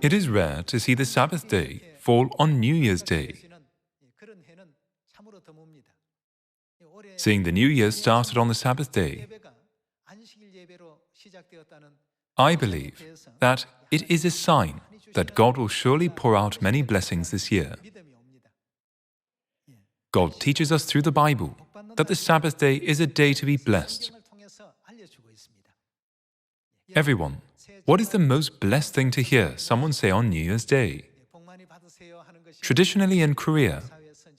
It is rare to see the Sabbath day fall on New Year's Day. Seeing the New Year started on the Sabbath day, I believe that it is a sign that God will surely pour out many blessings this year. God teaches us through the Bible that the Sabbath day is a day to be blessed. Everyone, what is the most blessed thing to hear someone say on New Year's Day? Traditionally in Korea,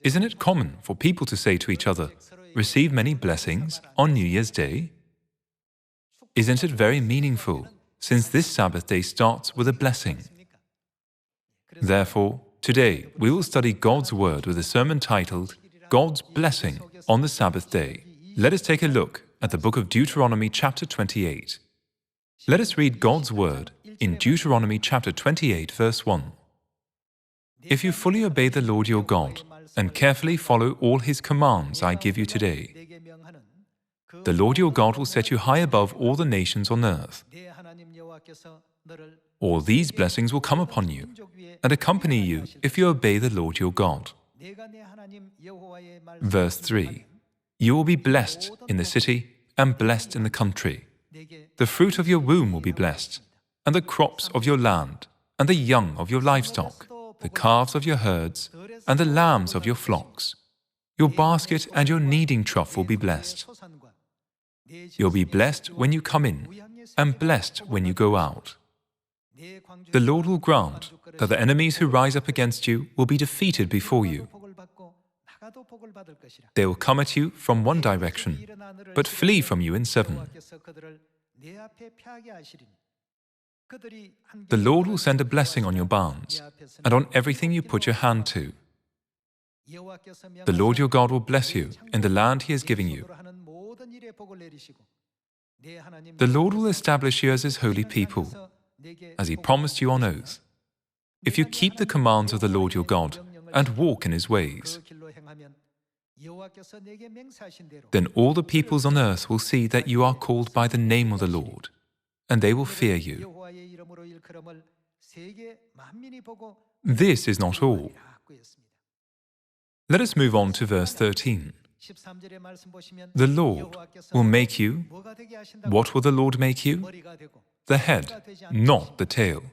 isn't it common for people to say to each other, "Receive many blessings" on New Year's Day? Isn't it very meaningful, since this Sabbath day starts with a blessing? Therefore, today we will study God's Word with a sermon titled, God's Blessing on the Sabbath Day. Let us take a look at the book of Deuteronomy chapter 28. Let us read God's Word in Deuteronomy chapter 28 verse 1. If you fully obey the Lord your God and carefully follow all His commands I give you today, the Lord your God will set you high above all the nations on earth. All these blessings will come upon you and accompany you if you obey the Lord your God. Verse 3. You will be blessed in the city and blessed in the country. The fruit of your womb will be blessed, and the crops of your land, and the young of your livestock, the calves of your herds, and the lambs of your flocks. Your basket and your kneading trough will be blessed. You'll be blessed when you come in, and blessed when you go out. The Lord will grant that the enemies who rise up against you will be defeated before you. They will come at you from one direction, but flee from you in seven. The Lord will send a blessing on your barns and on everything you put your hand to. The Lord your God will bless you in the land He is giving you. The Lord will establish you as His holy people, as He promised you on oath, if you keep the commands of the Lord your God and walk in His ways. Then all the peoples on earth will see that you are called by the name of the Lord, and they will fear you. This is not all. Let us move on to verse 13. The Lord will make you. What will the Lord make you? The head, not the tail.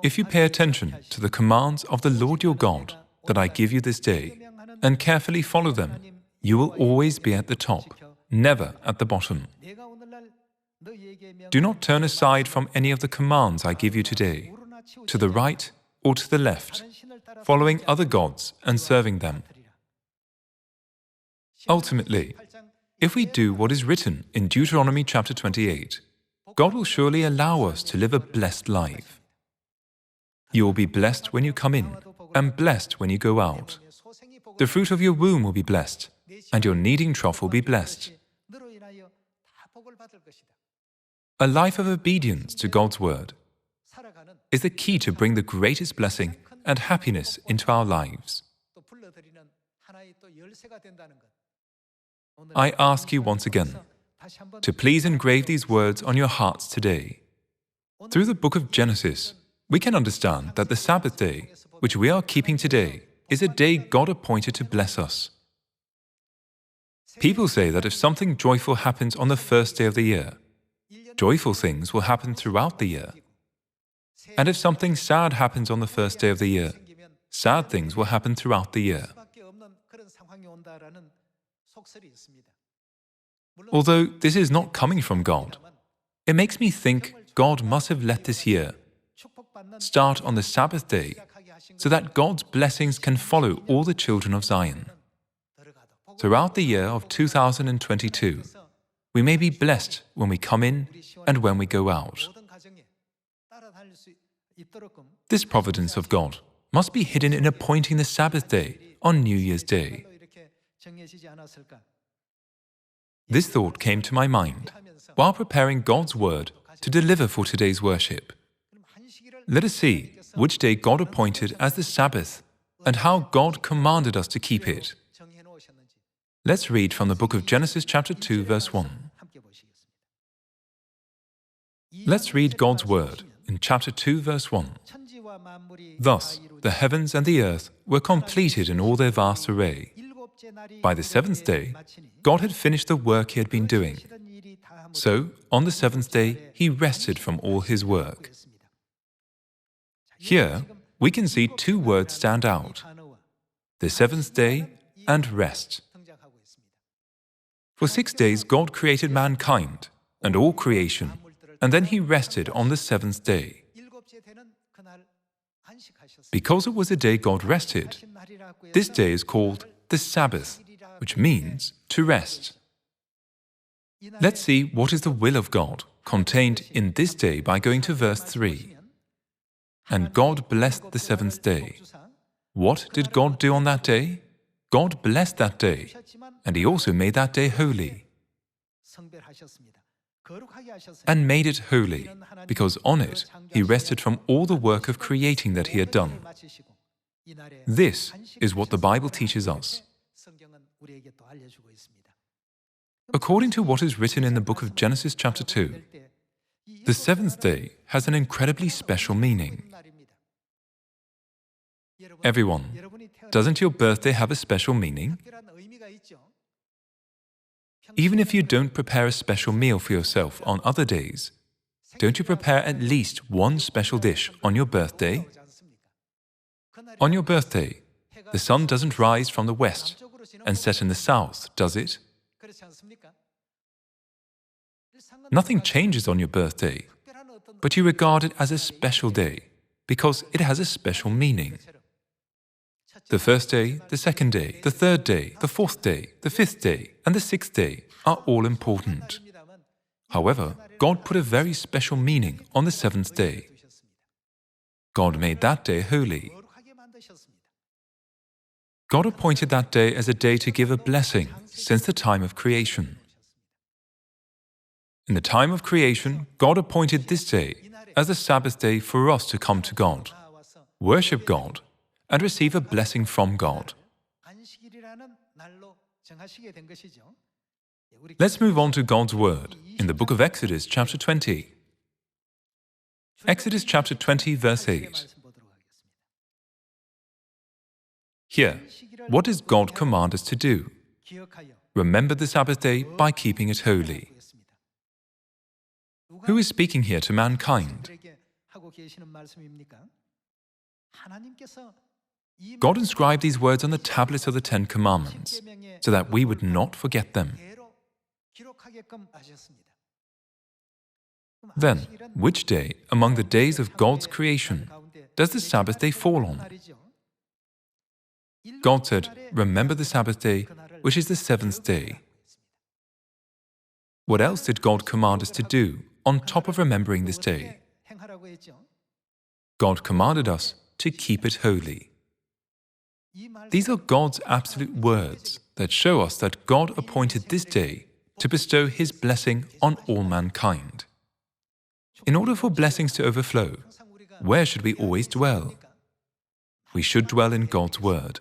If you pay attention to the commands of the Lord your God that I give you this day, and carefully follow them, you will always be at the top, never at the bottom. Do not turn aside from any of the commands I give you today, to the right or to the left, following other gods and serving them. Ultimately, if we do what is written in Deuteronomy chapter 28, God will surely allow us to live a blessed life. You will be blessed when you come in, and blessed when you go out. The fruit of your womb will be blessed, and your kneading trough will be blessed. A life of obedience to God's Word is the key to bring the greatest blessing and happiness into our lives. I ask you once again to please engrave these words on your hearts today. Through the book of Genesis, we can understand that the Sabbath day, which we are keeping today, is a day God appointed to bless us. People say that if something joyful happens on the first day of the year, joyful things will happen throughout the year. And if something sad happens on the first day of the year, sad things will happen throughout the year. Although this is not coming from God, it makes me think God must have let this year start on the Sabbath day so that God's blessings can follow all the children of Zion. Throughout the year of 2022, we may be blessed when we come in and when we go out. This providence of God must be hidden in appointing the Sabbath day on New Year's Day. This thought came to my mind while preparing God's Word to deliver for today's worship. Let us see which day God appointed as the Sabbath and how God commanded us to keep it. Let's read from the book of Genesis chapter 2 verse 1. Let's read God's Word in chapter 2 verse 1. Thus, the heavens and the earth were completed in all their vast array. By the seventh day, God had finished the work He had been doing. So, on the seventh day, He rested from all His work. Here, we can see two words stand out: the seventh day and rest. For 6 days, God created mankind and all creation, and then He rested on the seventh day. Because it was a day God rested, this day is called the Sabbath, which means to rest. Let's see what is the will of God contained in this day by going to verse 3. And God blessed the seventh day. What did God do on that day? God blessed that day, and He also made that day holy. And made it holy, because on it He rested from all the work of creating that He had done. This is what the Bible teaches us. According to what is written in the book of Genesis chapter 2, the seventh day has an incredibly special meaning. Everyone, doesn't your birthday have a special meaning? Even if you don't prepare a special meal for yourself on other days, don't you prepare at least one special dish on your birthday? On your birthday, the sun doesn't rise from the west and set in the south, does it? Nothing changes on your birthday, but you regard it as a special day because it has a special meaning. The first day, the second day, the third day, the fourth day, the fifth day, and the sixth day are all important. However, God put a very special meaning on the seventh day. God made that day holy. God appointed that day as a day to give a blessing since the time of creation. In the time of creation, God appointed this day as the Sabbath day for us to come to God, worship God, and receive a blessing from God. Let's move on to God's Word in the book of Exodus chapter 20. Exodus chapter 20 verse 8. Here, what does God command us to do? Remember the Sabbath day by keeping it holy. Who is speaking here to mankind? God inscribed these words on the tablets of the Ten Commandments so that we would not forget them. Then, which day among the days of God's creation does the Sabbath day fall on? God said, "Remember the Sabbath day, which is the seventh day." What else did God command us to do on top of remembering this day? God commanded us to keep it holy. These are God's absolute words that show us that God appointed this day to bestow His blessing on all mankind. In order for blessings to overflow, where should we always dwell? We should dwell in God's Word.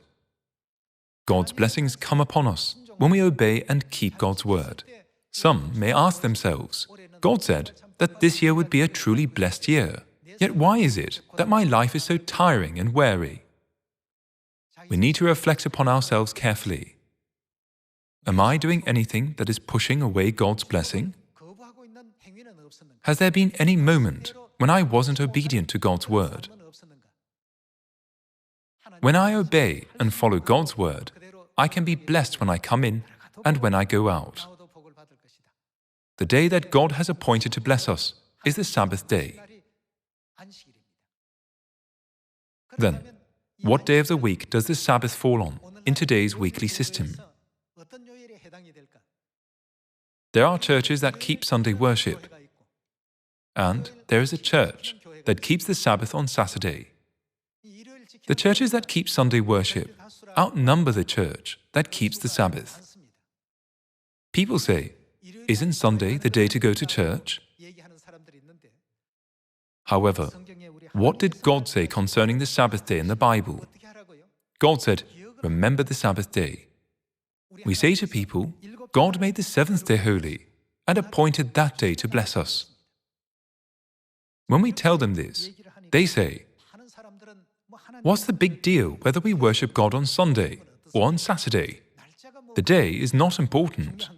God's blessings come upon us when we obey and keep God's Word. Some may ask themselves, God said that this year would be a truly blessed year. Yet why is it that my life is so tiring and weary? We need to reflect upon ourselves carefully. Am I doing anything that is pushing away God's blessing? Has there been any moment when I wasn't obedient to God's Word? When I obey and follow God's Word, I can be blessed when I come in and when I go out. The day that God has appointed to bless us is the Sabbath day. Then, what day of the week does the Sabbath fall on in today's weekly system? There are churches that keep Sunday worship, and there is a church that keeps the Sabbath on Saturday. The churches that keep Sunday worship outnumber the church that keeps the Sabbath. People say, "Isn't Sunday the day to go to church?" However, what did God say concerning the Sabbath day in the Bible? God said, "Remember the Sabbath day." We say to people, God made the seventh day holy and appointed that day to bless us. When we tell them this, they say, What's the big deal whether we worship God on Sunday or on Saturday? The day is not important.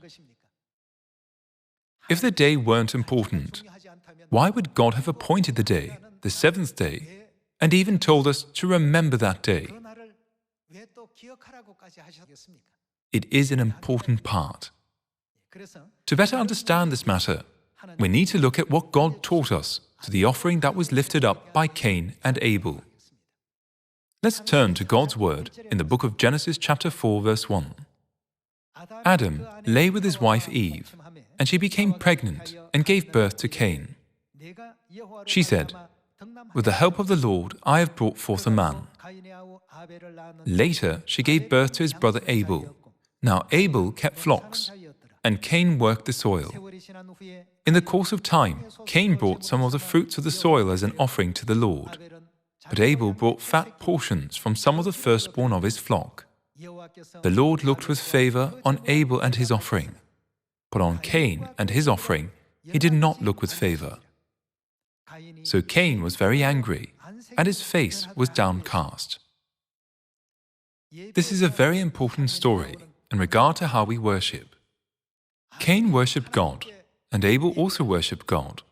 If the day weren't important, why would God have appointed the day, the seventh day, and even told us to remember that day? It is an important part. To better understand this matter, we need to look at what God taught us to the offering that was lifted up by Cain and Abel. Let's turn to God's word in the book of Genesis chapter 4 verse 1. Adam lay with his wife Eve, and she became pregnant and gave birth to Cain. She said, "With the help of the Lord I have brought forth a man." Later she gave birth to his brother Abel. Now Abel kept flocks, and Cain worked the soil. In the course of time, Cain brought some of the fruits of the soil as an offering to the Lord, but Abel brought fat portions from some of the firstborn of his flock. The Lord looked with favor on Abel and his offering, but on Cain and his offering he did not look with favor. So Cain was very angry, and his face was downcast. This is a very important story in regard to how we worship. Cain worshipped God, and Abel also worshipped God.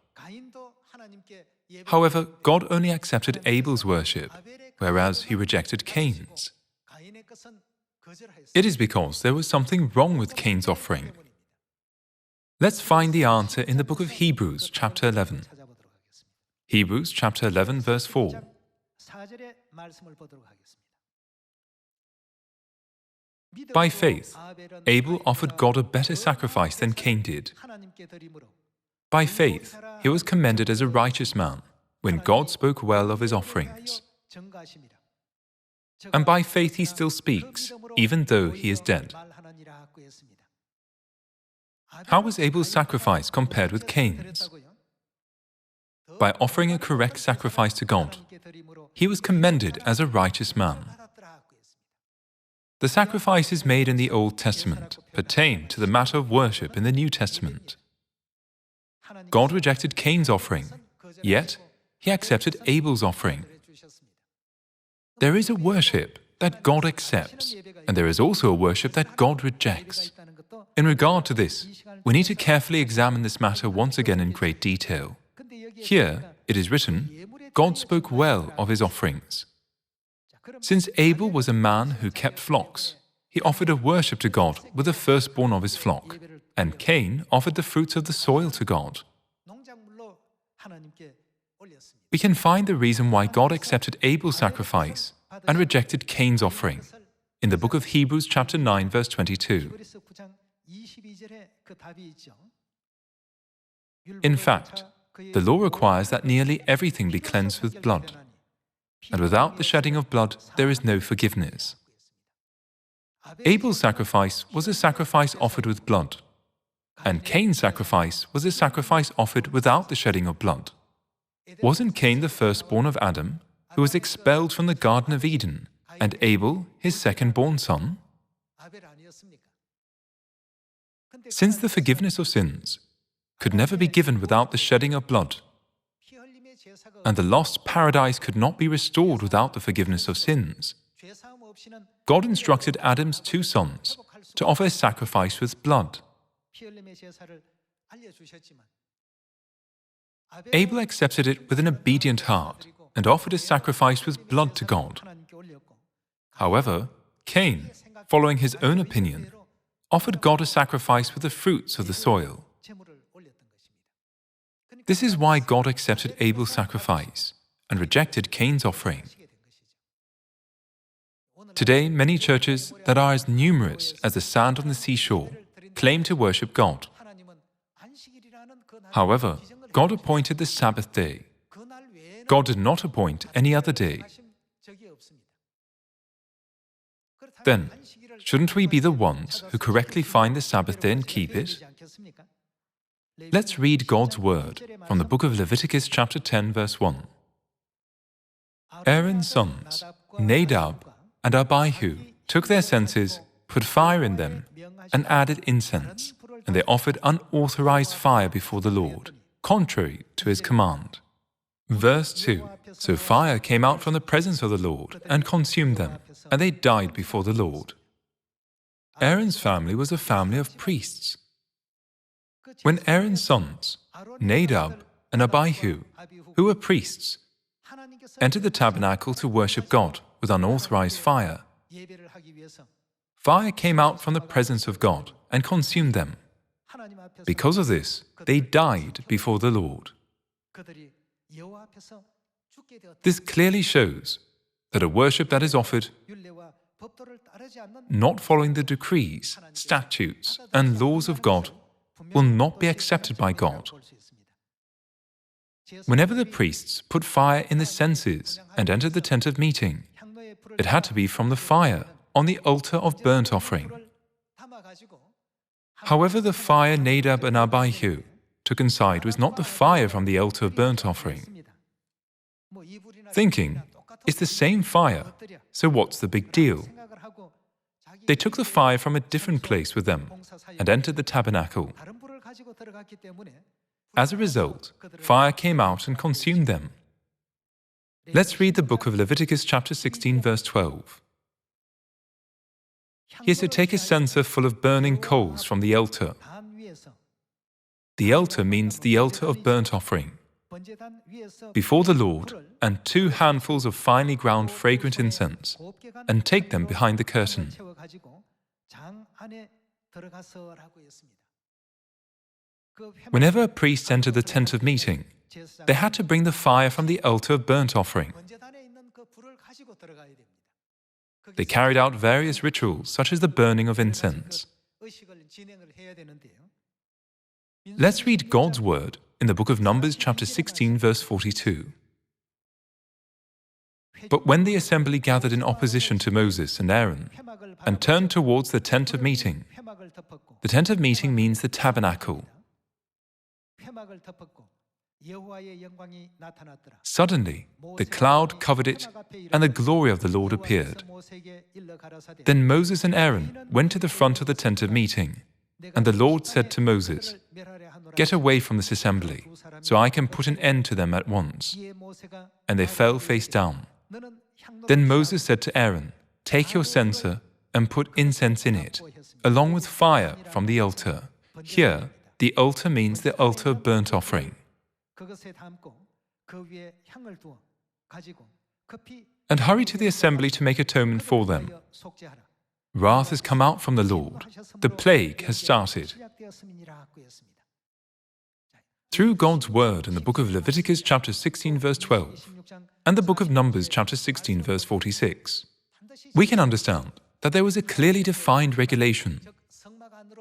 However, God only accepted Abel's worship, whereas he rejected Cain's. It is because there was something wrong with Cain's offering. Let's find the answer in the book of Hebrews chapter 11. Hebrews chapter 11 verse 4. By faith, Abel offered God a better sacrifice than Cain did. By faith, he was commended as a righteous man when God spoke well of his offerings. And by faith he still speaks, even though he is dead. How was Abel's sacrifice compared with Cain's? By offering a correct sacrifice to God, he was commended as a righteous man. The sacrifices made in the Old Testament pertain to the matter of worship in the New Testament. God rejected Cain's offering, yet he accepted Abel's offering. There is a worship that God accepts, and there is also a worship that God rejects. In regard to this, we need to carefully examine this matter once again in great detail. Here, it is written, God spoke well of his offerings. Since Abel was a man who kept flocks, he offered a worship to God with the firstborn of his flock, and Cain offered the fruits of the soil to God. We can find the reason why God accepted Abel's sacrifice and rejected Cain's offering in the book of Hebrews chapter 9 verse 22. In fact, the law requires that nearly everything be cleansed with blood, and without the shedding of blood there is no forgiveness. Abel's sacrifice was a sacrifice offered with blood, and Cain's sacrifice was a sacrifice offered without the shedding of blood. Wasn't Cain the firstborn of Adam, who was expelled from the Garden of Eden, and Abel his second-born son? Since the forgiveness of sins could never be given without the shedding of blood, and the lost paradise could not be restored without the forgiveness of sins, God instructed Adam's two sons to offer a sacrifice with blood. Abel accepted it with an obedient heart and offered a sacrifice with blood to God. However, Cain, following his own opinion, offered God a sacrifice with the fruits of the soil. This is why God accepted Abel's sacrifice and rejected Cain's offering. Today, many churches that are as numerous as the sand on the seashore claim to worship God. However, God appointed the Sabbath day. God did not appoint any other day. Then, shouldn't we be the ones who correctly find the Sabbath day and keep it? Let's read God's word from the book of Leviticus chapter 10 verse 1. Aaron's sons, Nadab and Abihu, took their censers, put fire in them, and added incense, and they offered unauthorized fire before the Lord, contrary to his command. Verse 2. So fire came out from the presence of the Lord and consumed them, and they died before the Lord. Aaron's family was a family of priests. When Aaron's sons, Nadab and Abihu, who were priests, entered the tabernacle to worship God with unauthorized fire, fire came out from the presence of God and consumed them. Because of this, they died before the Lord. This clearly shows that a worship that is offered not following the decrees, statutes, and laws of God will not be accepted by God. Whenever the priests put fire in the censers and entered the tent of meeting, it had to be from the fire on the altar of burnt offering. However, the fire Nadab and Abihu took inside was not the fire from the altar of burnt offering. Thinking, it's the same fire, so what's the big deal? They took the fire from a different place with them and entered the tabernacle. As a result, fire came out and consumed them. Let's read the book of Leviticus chapter 16 verse 12. He is to take a censer full of burning coals from the altar. The altar means the altar of burnt offering. Before the Lord, and 2 handfuls of finely ground fragrant incense, and take them behind the curtain. Whenever a priest entered the tent of meeting, they had to bring the fire from the altar of burnt offering. They carried out various rituals, such as the burning of incense. Let's read God's word in the book of Numbers chapter 16 verse 42. But when the assembly gathered in opposition to Moses and Aaron and turned towards the tent of meeting means the tabernacle. Suddenly, the cloud covered it, and the glory of the Lord appeared. Then Moses and Aaron went to the front of the tent of meeting, and the Lord said to Moses, "Get away from this assembly, so I can put an end to them at once." And they fell face down. Then Moses said to Aaron, "Take your censer and put incense in it, along with fire from the altar." Here, the altar means the altar of burnt offering. And hurry to the assembly to make atonement for them. Wrath has come out from the Lord. The plague has started. Through God's word in the book of Leviticus chapter 16 verse 12 and the book of Numbers chapter 16 verse 46, we can understand that there was a clearly defined regulation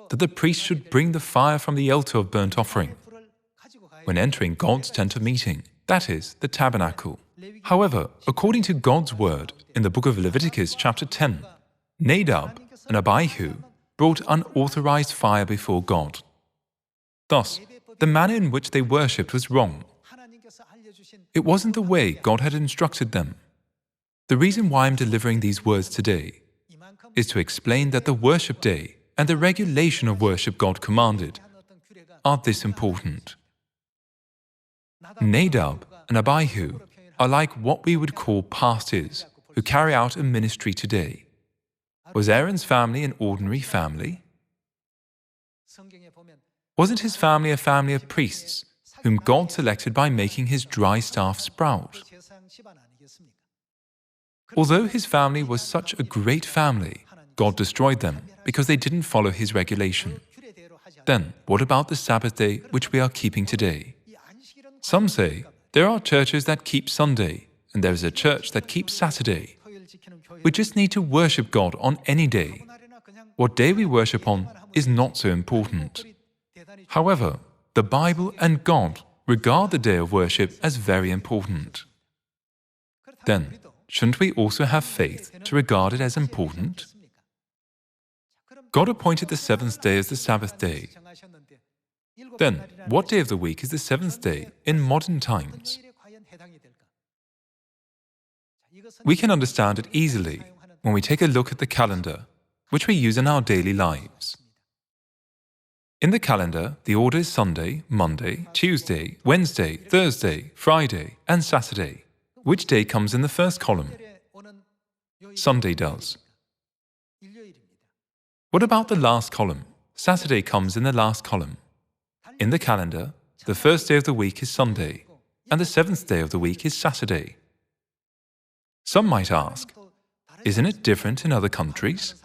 that the priest should bring the fire from the altar of burnt offering when entering God's tent of meeting, that is, the tabernacle. However, according to God's word in the book of Leviticus chapter 10, Nadab and Abihu brought unauthorized fire before God. Thus, the manner in which they worshipped was wrong. It wasn't the way God had instructed them. The reason why I'm delivering these words today is to explain that the worship day and the regulation of worship God commanded are this important. Nadab and Abihu are like what we would call pastors who carry out a ministry today. Was Aaron's family an ordinary family? Wasn't his family a family of priests whom God selected by making his dry staff sprout? Although his family was such a great family, God destroyed them because they didn't follow his regulation. Then, what about the Sabbath day which we are keeping today? Some say there are churches that keep Sunday and there is a church that keeps Saturday. We just need to worship God on any day. What day we worship on is not so important. However, the Bible and God regard the day of worship as very important. Then, shouldn't we also have faith to regard it as important? God appointed the 7th day as the Sabbath day. Then, what day of the week is the 7th day in modern times? We can understand it easily when we take a look at the calendar, which we use in our daily lives. In the calendar, the order is Sunday, Monday, Tuesday, Wednesday, Thursday, Friday, and Saturday. Which day comes in the first column? Sunday does. What about the last column? Saturday comes in the last column. In the calendar, the first day of the week is Sunday, and the seventh day of the week is Saturday. Some might ask, isn't it different in other countries?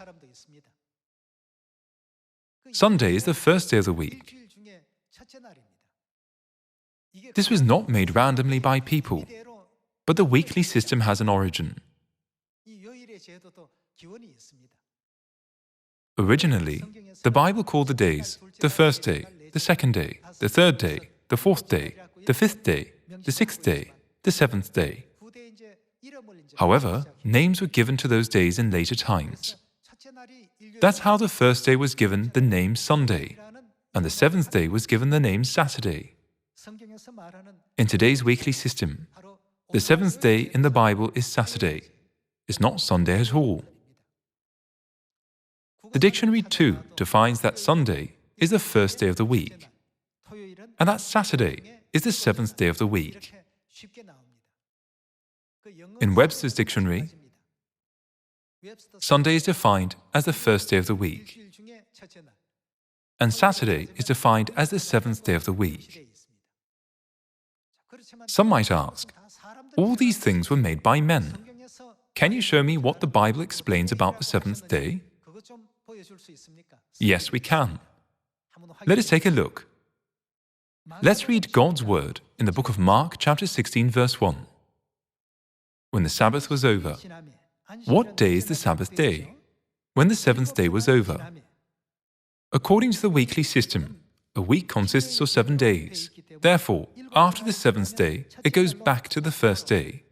Sunday is the first day of the week. This was not made randomly by people, but the weekly system has an origin. Originally, the Bible called the days the first day, the second day, the third day, the fourth day, the fifth day, the sixth day, the seventh day. However, names were given to those days in later times. That's how the first day was given the name Sunday, and the seventh day was given the name Saturday. In today's weekly system, the seventh day in the Bible is Saturday. It's not Sunday at all. The dictionary too defines that Sunday is the first day of the week, and that Saturday is the seventh day of the week. In Webster's dictionary, Sunday is defined as the first day of the week, and Saturday is defined as the seventh day of the week. Some might ask, all these things were made by men. Can you show me what the Bible explains about the seventh day? Yes, we can. Let us take a look. Let's read God's word in the book of Mark, chapter 16, verse 1. When the Sabbath was over. What day is the Sabbath day? When the seventh day was over. According to the weekly system, a week consists of 7 days. Therefore, after the seventh day, it goes back to the first day.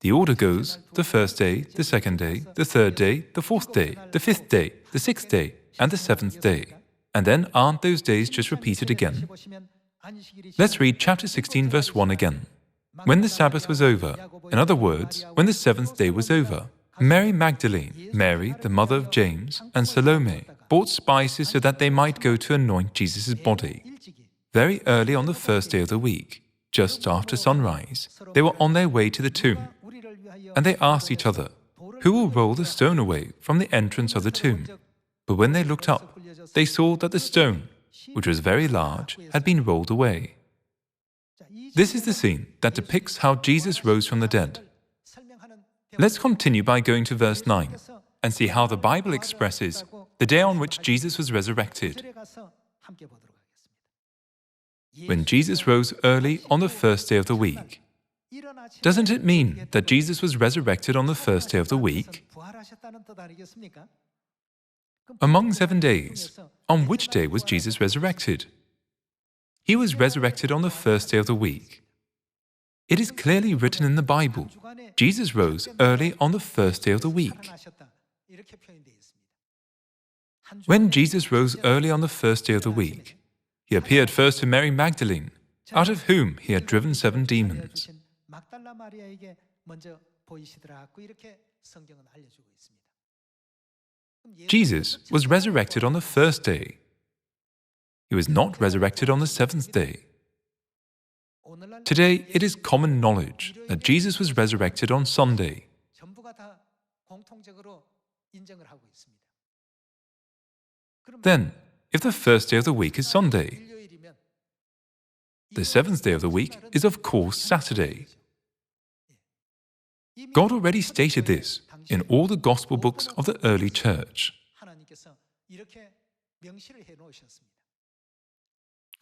The order goes the first day, the second day, the third day, the fourth day, the fifth day, the sixth day, and the seventh day. And then aren't those days just repeated again? Let's read chapter 16, verse 1 again. When the Sabbath was over, in other words, when the seventh day was over, Mary Magdalene, Mary, the mother of James, and Salome bought spices so that they might go to anoint Jesus' body. Very early on the first day of the week, just after sunrise, they were on their way to the tomb, and they asked each other, "Who will roll the stone away from the entrance of the tomb?" But when they looked up, they saw that the stone, which was very large, had been rolled away. This is the scene that depicts how Jesus rose from the dead. Let's continue by going to verse 9 and see how the Bible expresses the day on which Jesus was resurrected. When Jesus rose early on the first day of the week, doesn't it mean that Jesus was resurrected on the first day of the week? Among 7 days, on which day was Jesus resurrected? He was resurrected on the first day of the week. It is clearly written in the Bible, Jesus rose early on the first day of the week. When Jesus rose early on the first day of the week, he appeared first to Mary Magdalene, out of whom he had driven 7 demons. Jesus was resurrected on the first day. He was not resurrected on the seventh day. Today, it is common knowledge that Jesus was resurrected on Sunday. Then, if the first day of the week is Sunday, the seventh day of the week is of course Saturday. God already stated this in all the gospel books of the early church.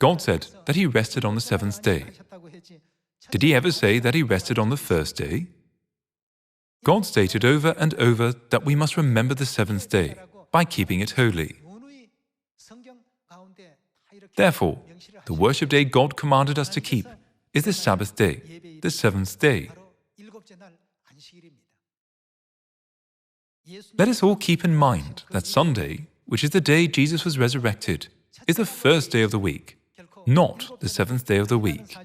God said that He rested on the seventh day. Did He ever say that He rested on the first day? God stated over and over that we must remember the seventh day by keeping it holy. Therefore, the worship day God commanded us to keep is the Sabbath day, the seventh day. Let us all keep in mind that Sunday, which is the day Jesus was resurrected, is the first day of the week, not the seventh day of the week.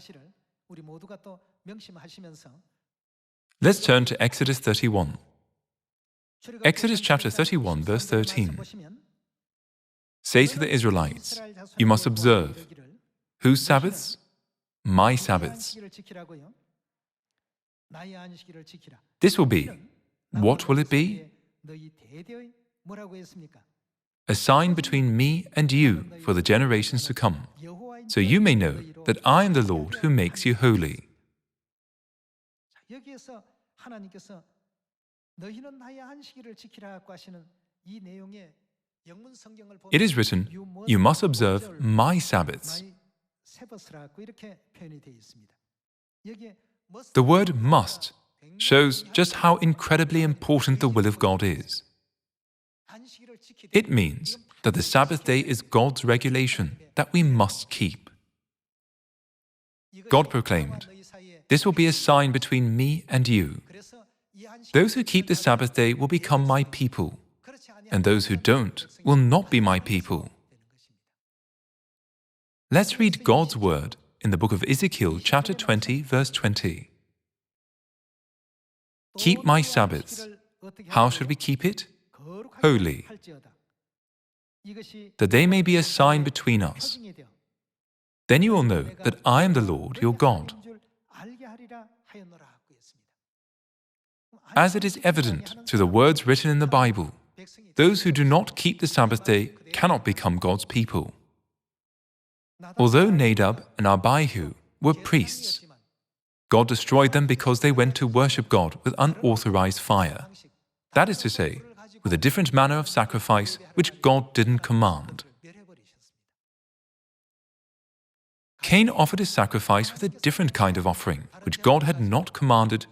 Let's turn to Exodus 31. Exodus chapter 31, verse 13. Say to the Israelites, you must observe. Whose Sabbaths? My Sabbaths. This will be. What will it be? A sign between me and you for the generations to come, so you may know that I am the Lord who makes you holy. It is written, you must observe my Sabbaths. The word must shows just how incredibly important the will of God is. It means that the Sabbath day is God's regulation that we must keep. God proclaimed, this will be a sign between me and you. Those who keep the Sabbath day will become my people, and those who don't will not be my people. Let's read God's word in the book of Ezekiel, chapter 20, verse 20. Keep my Sabbaths. How should we keep it? Holy, that they may be a sign between us. Then you will know that I am the Lord your God. As it is evident through the words written in the Bible, those who do not keep the Sabbath day cannot become God's people. Although Nadab and Abihu were priests, God destroyed them because they went to worship God with unauthorized fire. That is to say, with a different manner of sacrifice which God didn't command. Cain offered his sacrifice with a different kind of offering, which God had not commanded,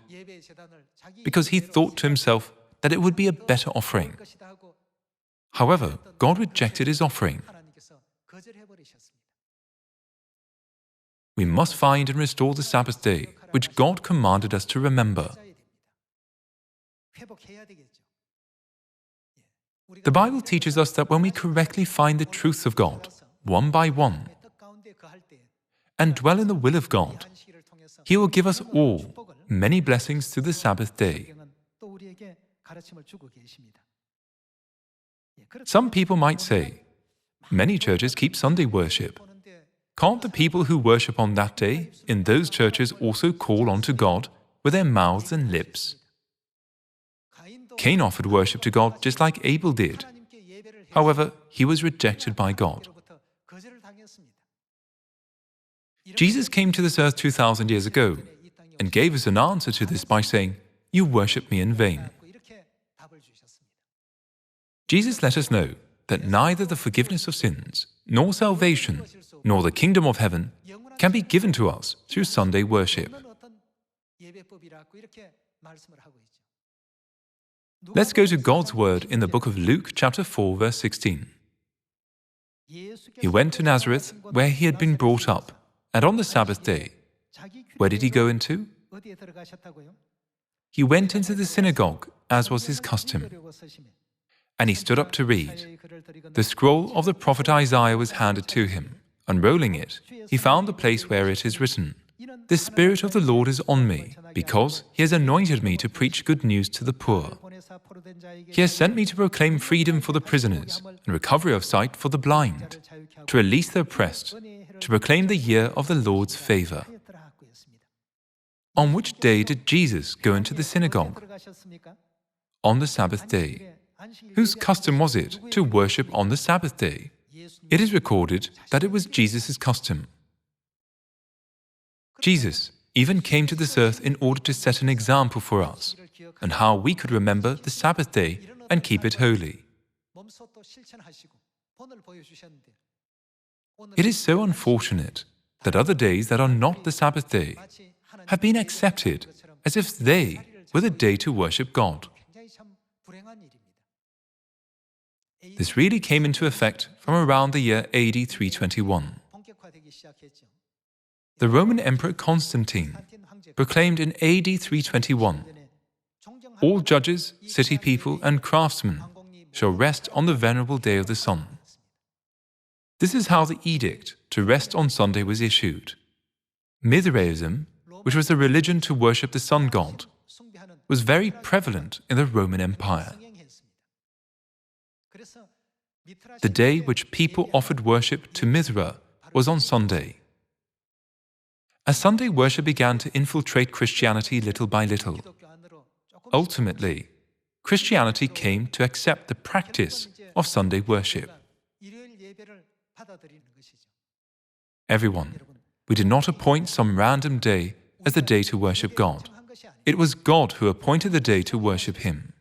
because he thought to himself that it would be a better offering. However, God rejected his offering. We must find and restore the Sabbath day, which God commanded us to remember. The Bible teaches us that when we correctly find the truth of God, one by one, and dwell in the will of God, He will give us all many blessings through the Sabbath day. Some people might say, many churches keep Sunday worship. Can't the people who worship on that day in those churches also call on to God with their mouths and lips? Cain offered worship to God just like Abel did. However, he was rejected by God. Jesus came to this earth 2,000 years ago and gave us an answer to this by saying, "You worship me in vain." Jesus let us know that neither the forgiveness of sins, nor salvation, nor the kingdom of heaven can be given to us through Sunday worship. Let's go to God's word in the book of Luke, chapter 4, verse 16. He went to Nazareth, where he had been brought up, and on the Sabbath day, where did he go into? He went into the synagogue, as was his custom, and he stood up to read. The scroll of the prophet Isaiah was handed to him. Unrolling it, he found the place where it is written, "The Spirit of the Lord is on me, because He has anointed me to preach good news to the poor. He has sent me to proclaim freedom for the prisoners and recovery of sight for the blind, to release the oppressed, to proclaim the year of the Lord's favor." On which day did Jesus go into the synagogue? On the Sabbath day. Whose custom was it to worship on the Sabbath day? It is recorded that it was Jesus' custom. Jesus even came to this earth in order to set an example for us and how we could remember the Sabbath day and keep it holy. It is so unfortunate that other days that are not the Sabbath day have been accepted as if they were the day to worship God. This really came into effect from around the year AD 321. The Roman Emperor Constantine proclaimed in AD 321, "All judges, city people, and craftsmen shall rest on the venerable day of the sun." This is how the edict to rest on Sunday was issued. Mithraism, which was a religion to worship the sun god, was very prevalent in the Roman Empire. The day which people offered worship to Mithra was on Sunday. As Sunday worship began to infiltrate Christianity little by little, ultimately, Christianity came to accept the practice of Sunday worship. Everyone, we did not appoint some random day as the day to worship God. It was God who appointed the day to worship Him.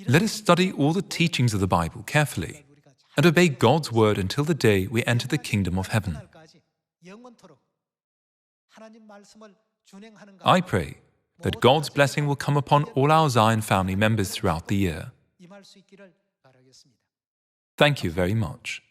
Let us study all the teachings of the Bible carefully and obey God's word until the day we enter the kingdom of heaven. I pray that God's blessing will come upon all our Zion family members throughout the year. Thank you very much.